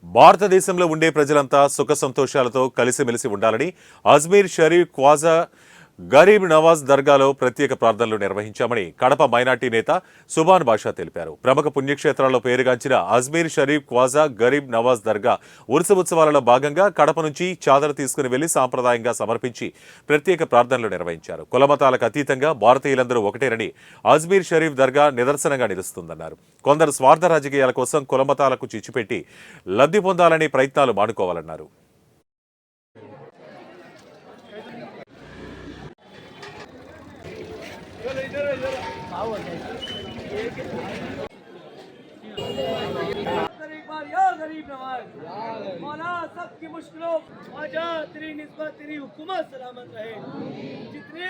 భారతదేశంలో ఉండే ప్రజలంతా సుఖ సంతోషాలతో కలిసిమెలిసి ఉండాలని అజ్మీర్ షరీఫ్ ఖ్వాజా గరీబ్ నవాజ్ దర్గాలో ప్రత్యేక ప్రార్థనలు నిర్వహించామని కడప మైనార్టీ నేత సుబాన్ బాషా తెలిపారు. ప్రముఖ పుణ్యక్షేత్రాల్లో పేరుగాంచిన అజ్మీర్ షరీఫ్ ఖ్వాజా గరీబ్ నవాజ్ దర్గా ఉరుసు ఉత్సవాలలో భాగంగా కడప నుంచి చాదర్ తీసుకుని వెళ్లి సాంప్రదాయంగా సమర్పించి ప్రత్యేక ప్రార్థనలు నిర్వహించారు. కులమతాలకు అతీతంగా భారతీయులందరూ ఒకటేనని అజ్మీర్ షరీఫ్ దర్గా నిదర్శనంగా నిలుస్తుందన్నారు. కొందరు స్వార్థ రాజకీయాల కోసం కులమతాలకు చిచ్చుపెట్టి లబ్ధి పొందాలని ప్రయత్నాలు మానుకోవాలన్నారు. गरीब नवाज मौला सबकी मुश्किलों ख्वाजा तेरी निस्बत तेरी हुकूमत सलामत रहे। जितने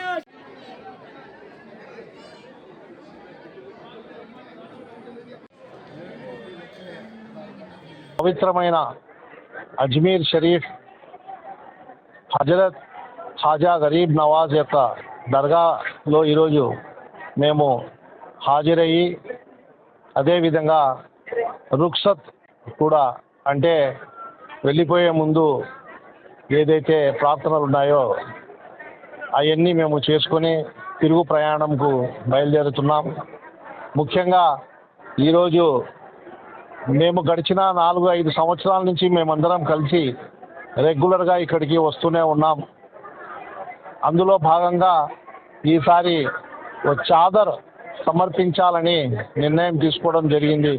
పవిత్రమైన అజ్మీర్ షరీఫ్ హజరత్ ఖాజా గరీబ్ నవాజ్ యొక్క దర్గాలో ఈరోజు మేము హాజరయ్యి అదేవిధంగా రుఖ్సత్ కూడా అంటే వెళ్ళిపోయే ముందు ఏదైతే ప్రార్థనలు ఉన్నాయో అవన్నీ మేము చేసుకొని తిరుగు ప్రయాణంకు బయలుదేరుతున్నాం. ముఖ్యంగా ఈరోజు మేము గడిచిన 4-5 సంవత్సరాల నుంచి మేమందరం కలిసి రెగ్యులర్గా ఇక్కడికి వస్తూనే ఉన్నాం. అందులో భాగంగా ఈసారి చాదర్ సమర్పించాలని నిర్ణయం తీసుకోవడం జరిగింది.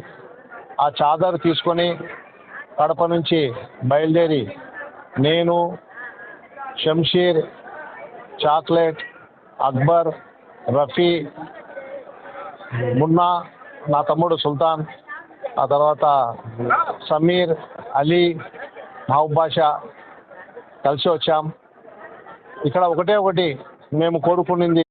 ఆ చాదర్ తీసుకొని కడప నుంచి బయలుదేరి నేను, షంషీర్, చాక్లెట్, అక్బర్, రఫీ, మున్నా, నా తమ్ముడు సుల్తాన్, ఆ తర్వాత సమీర్, అలీ, మహబూబ్ బాషా కలిసి వచ్చాం. ఇక్కడ ఒకటి మేము కోరుకునింది